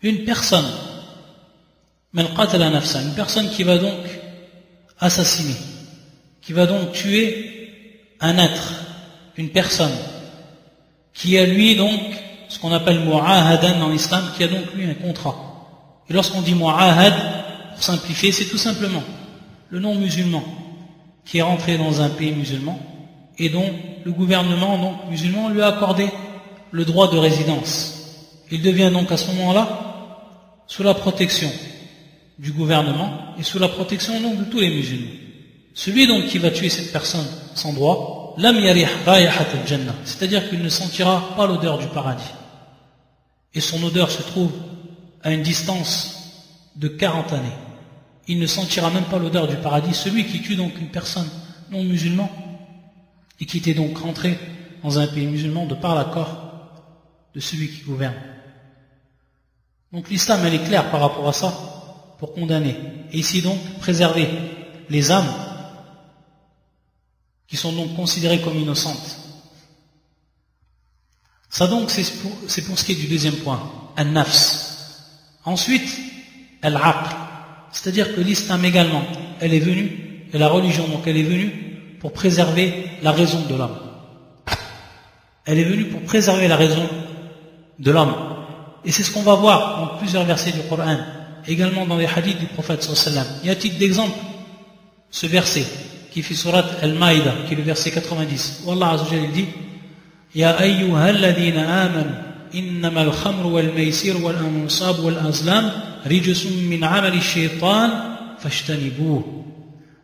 une personne, une personne qui va donc assassiner, qui va donc tuer un être, une personne, qui a lui donc ce qu'on appelle mu'ahadan dans l'islam, qui a donc lui un contrat. Et lorsqu'on dit mu'ahad, pour simplifier, c'est tout simplement le non-musulman qui est rentré dans un pays musulman et dont le gouvernement donc musulman lui a accordé le droit de résidence. Il devient donc à ce moment-là sous la protection du gouvernement et sous la protection donc de tous les musulmans. Celui donc qui va tuer cette personne sans droit, lam yarih rayahat al-jannah, c'est-à-dire qu'il ne sentira pas l'odeur du paradis. Et son odeur se trouve à une distance de 40 années. Il ne sentira même pas l'odeur du paradis. Celui qui tue donc une personne non musulmane et qui était donc rentré dans un pays musulman de par l'accord de celui qui gouverne. Donc l'islam, elle est claire par rapport à ça pour condamner. Et ici donc, préserver les âmes qui sont donc considérées comme innocentes. Ça donc, c'est pour ce qui est du deuxième point, al-nafs. Ensuite, al-aql. C'est-à-dire que l'islam également, elle est venue, et la religion donc elle est venue pour préserver la raison de l'homme. Elle est venue pour préserver la raison de l'homme. Et c'est ce qu'on va voir dans plusieurs versets du Coran, également dans les hadiths du prophète sallallahu alayhi wa sallam. Et à titre d'exemple, ce verset qui fait surat Al-Maïda, qui est le verset 90, où Allah Azza wa Jalla dit Ya ayyuhalladhina amanu innama al-khamru wal-maysir wal-ansab wal-azlam rijsun min amali shaytan fashtanibuh.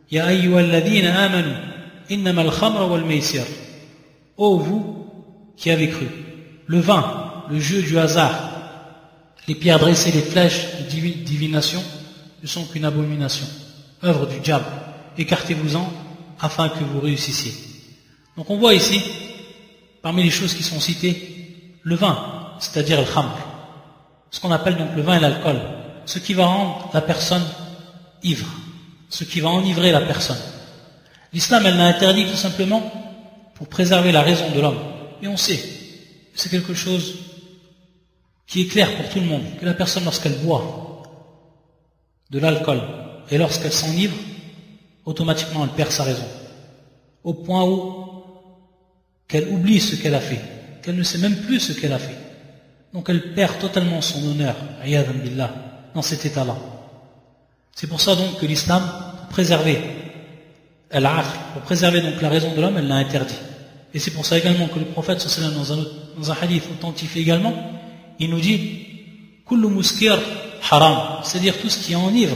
Ya ayyuhalladhina amanu innama al-khamru wal-maysir. Ô vous qui avez cru, le vin, le jeu du hasard, les pierres dressées, les flèches de divination ne sont qu'une abomination, œuvre du diable. Écartez-vous-en afin que vous réussissiez. Donc on voit ici, parmi les choses qui sont citées, le vin, c'est-à-dire le khamr, ce qu'on appelle donc le vin et l'alcool, ce qui va rendre la personne ivre, ce qui va enivrer la personne. L'islam, elle l'a interdit tout simplement pour préserver la raison de l'homme. Et on sait, c'est quelque chose qui est clair pour tout le monde, que la personne, lorsqu'elle boit de l'alcool et lorsqu'elle s'enivre, automatiquement elle perd sa raison, au point où qu'elle oublie ce qu'elle a fait, qu'elle ne sait même plus ce qu'elle a fait. Donc elle perd totalement son honneur, ayadhan billah, dans cet état-là. C'est pour ça donc que l'islam, pour préserver al-aql, pour préserver donc la raison de l'homme, elle l'a interdit. Et c'est pour ça également que le prophète sallallahu alayhi wa sallam, dans un hadith authentifié également, il nous dit kullu muskir haram, c'est-à-dire tout ce qui enivre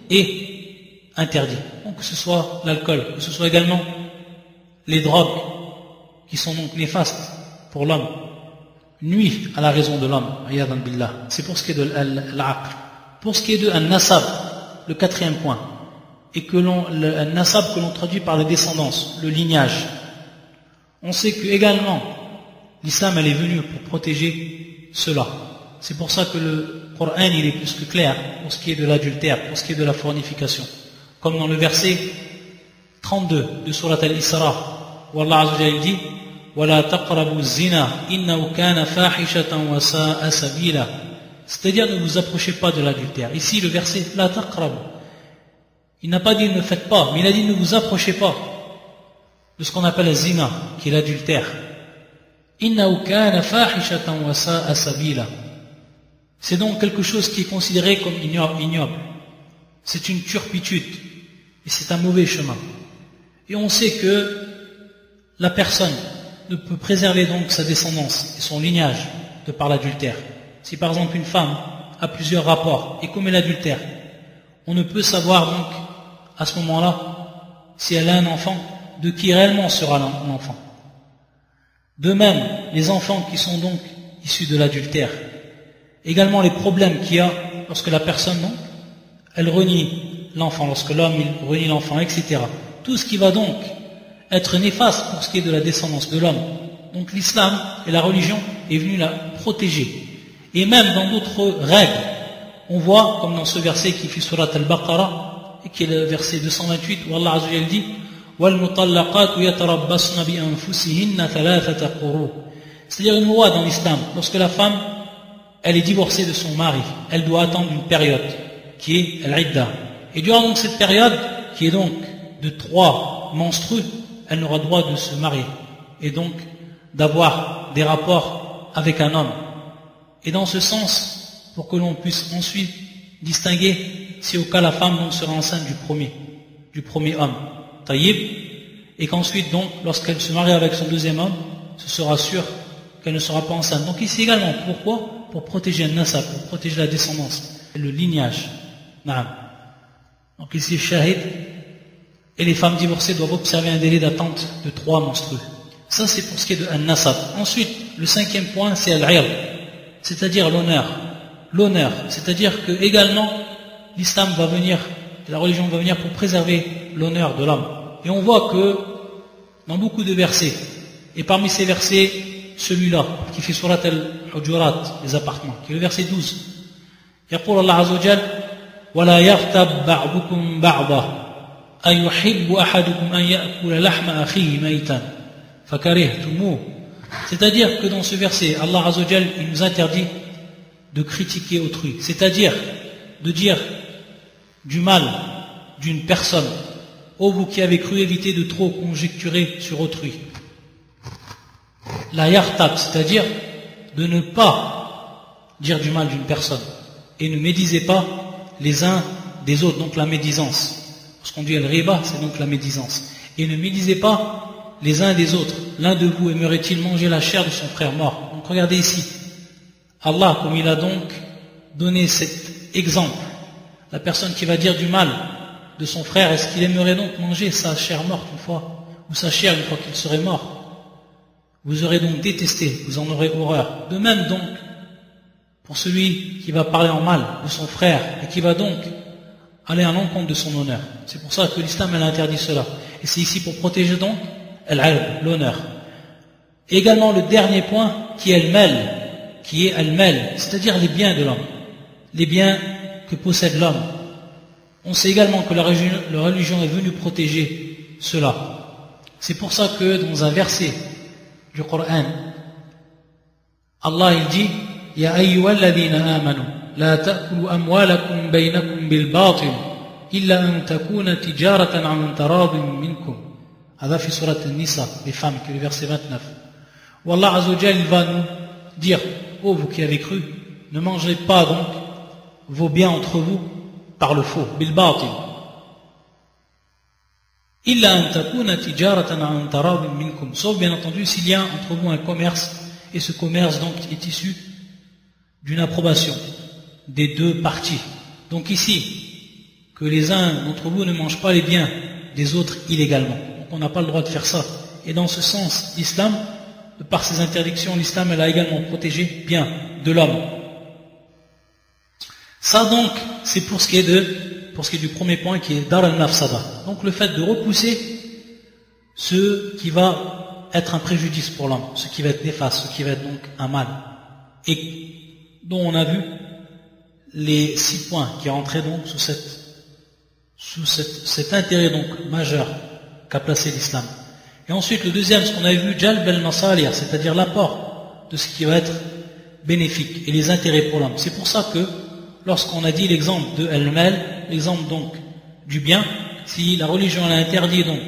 est interdit. Donc que ce soit l'alcool, que ce soit également les drogues qui sont donc néfastes pour l'homme, nuit à la raison de l'homme, ayadhan billah. C'est pour ce qui est de l'aql. Pour ce qui est de al-nasab, le quatrième point, et que le nasab que l'on traduit par la descendance, le lignage. On sait que également l'islam elle est venue pour protéger cela. C'est pour ça que le Coran il est plus que clair pour ce qui est de l'adultère, pour ce qui est de la fornication. Comme dans le verset 32 de Surat Al-Isra, où Allah Azza wa Jalla dit وَلَا تَقْرَبُوا الزِّنَا إِنَّهُ كَانَ فَاحِشَةً وَسَاءَ سَبِيلًا. C'est-à-dire ne vous approchez pas de l'adultère. Ici le verset la taqrabu. Il n'a pas dit ne faites pas, mais il a dit ne vous approchez pas de ce qu'on appelle le zina, qui est l'adultère. إِنَّهُ كَانَ فَاحِشَةً وَسَاءَ سَبِيلًا. C'est donc quelque chose qui est considéré comme ignoble. C'est une turpitude et c'est un mauvais chemin. Et on sait que la personne ne peut préserver donc sa descendance et son lignage de par l'adultère. Si par exemple une femme a plusieurs rapports et commet l'adultère, on ne peut savoir donc à ce moment-là si elle a un enfant, de qui réellement sera l'enfant. De même, les enfants qui sont donc issus de l'adultère, également les problèmes qu'il y a lorsque la personne donc, elle renie l'enfant, lorsque l'homme il renie l'enfant, etc. Tout ce qui va donc être néfaste pour ce qui est de la descendance de l'homme. Donc l'islam et la religion est venue la protéger. Et même dans d'autres règles, on voit, comme dans ce verset qui fait surat al-Baqarah, et qui est le verset 228, où Allah Azza wa Jalla dit وَالْمُطَلَّقَاتُ يَتَرَبَّصْنَ بِأَنفُسِهِنَّ ثَلَاثَةَ قُرُوءٍ. C'est-à-dire une loi dans l'islam, lorsque la femme elle est divorcée de son mari, elle doit attendre une période qui est l'idda. Et durant donc cette période, qui est donc de 3 menstrues, elle n'aura droit de se marier et donc d'avoir des rapports avec un homme. Et dans ce sens, pour que l'on puisse ensuite distinguer si au cas la femme donc sera enceinte du premier homme, taïb, et qu'ensuite donc lorsqu'elle se marie avec son deuxième homme, ce sera sûr qu'elle ne sera pas enceinte. Donc ici également, pourquoi? Pour protéger le nasab, pour protéger la descendance, le lignage. Naam. Donc ici, shahid, et les femmes divorcées doivent observer un délai d'attente de 3 menstrues. Ça c'est pour ce qui est de an-nasab. Ensuite, le 5e point, c'est al-'ird, c'est-à-dire l'honneur. L'honneur, c'est-à-dire que également l'islam va venir, la religion va venir pour préserver l'honneur de l'homme. Et on voit que dans beaucoup de versets, et parmi ces versets, celui-là, qui fait surat al-Hujurat, les appartements, qui est le verset 12. يقول الله عز وجل ولا يغتب بعضكم بعضا أيحب أحدكم أن يأكل لحم أخيه ميتا فكرهتموه. C'est-à-dire que dans ce verset, Allah Azza wa Jal, il nous interdit de critiquer autrui, c'est-à-dire de dire du mal d'une personne. Ô vous qui avez cru, éviter de trop conjecturer sur autrui. La yartab, c'est-à-dire de ne pas dire du mal d'une personne. Et ne médisez pas les uns des autres, donc la médisance. Lorsqu'on dit al-riba, c'est donc la médisance. Et ne médisez pas les uns des autres. L'un de vous aimerait-il manger la chair de son frère mort? Donc regardez ici. Allah, comme il a donc donné cet exemple, la personne qui va dire du mal de son frère, est-ce qu'il aimerait donc manger sa chair morte une fois, ou sa chair une fois qu'il serait mort? Vous aurez donc détesté, vous en aurez horreur. De même donc, pour celui qui va parler en mal de son frère et qui va donc aller à l'encontre de son honneur. C'est pour ça que l'islam elle interdit cela. Et c'est ici pour protéger donc l'honneur. Et également le dernier point qui est al-mal, c'est-à-dire les biens de l'homme, les biens que possède l'homme. On sait également que la religion est venue protéger cela. C'est pour ça que dans un verset du Coran, Allah il dit يا أيها الذين آمنوا لا تأكلوا أموالكم بينكم بالباطل إلا أن تكون تجارة عن تراض منكم. هذا في سورة النساء, les femmes, qui est le verset 29. Où Allah Azza wa Jal va nous dire, ô vous qui avez cru, ne mangez pas donc vos biens entre vous par le faux, بالباطل. إلا أن تكون تجارة عن تراض منكم. Sauf bien entendu s'il y a entre vous un commerce, et ce commerce donc est issu d'une approbation des deux parties. Donc ici, que les uns d'entre vous ne mangent pas les biens des autres illégalement. Donc on n'a pas le droit de faire ça. Et dans ce sens, l'islam, par ses interdictions, l'islam elle a également protégé bien de l'homme. Ça donc, c'est pour ce qui est du premier point qui est dar al-nafsada. Donc le fait de repousser ce qui va être un préjudice pour l'homme, ce qui va être néfaste, ce qui va être donc un mal. Et dont on a vu les 6 points qui rentraient donc sous cet intérêt donc majeur qu'a placé l'islam. Et ensuite le deuxième, ce qu'on avait vu, jalb al-masalih, c'est-à-dire l'apport de ce qui va être bénéfique et les intérêts pour l'homme. C'est pour ça que lorsqu'on a dit l'exemple de al-mal, l'exemple donc du bien, si la religion a interdit donc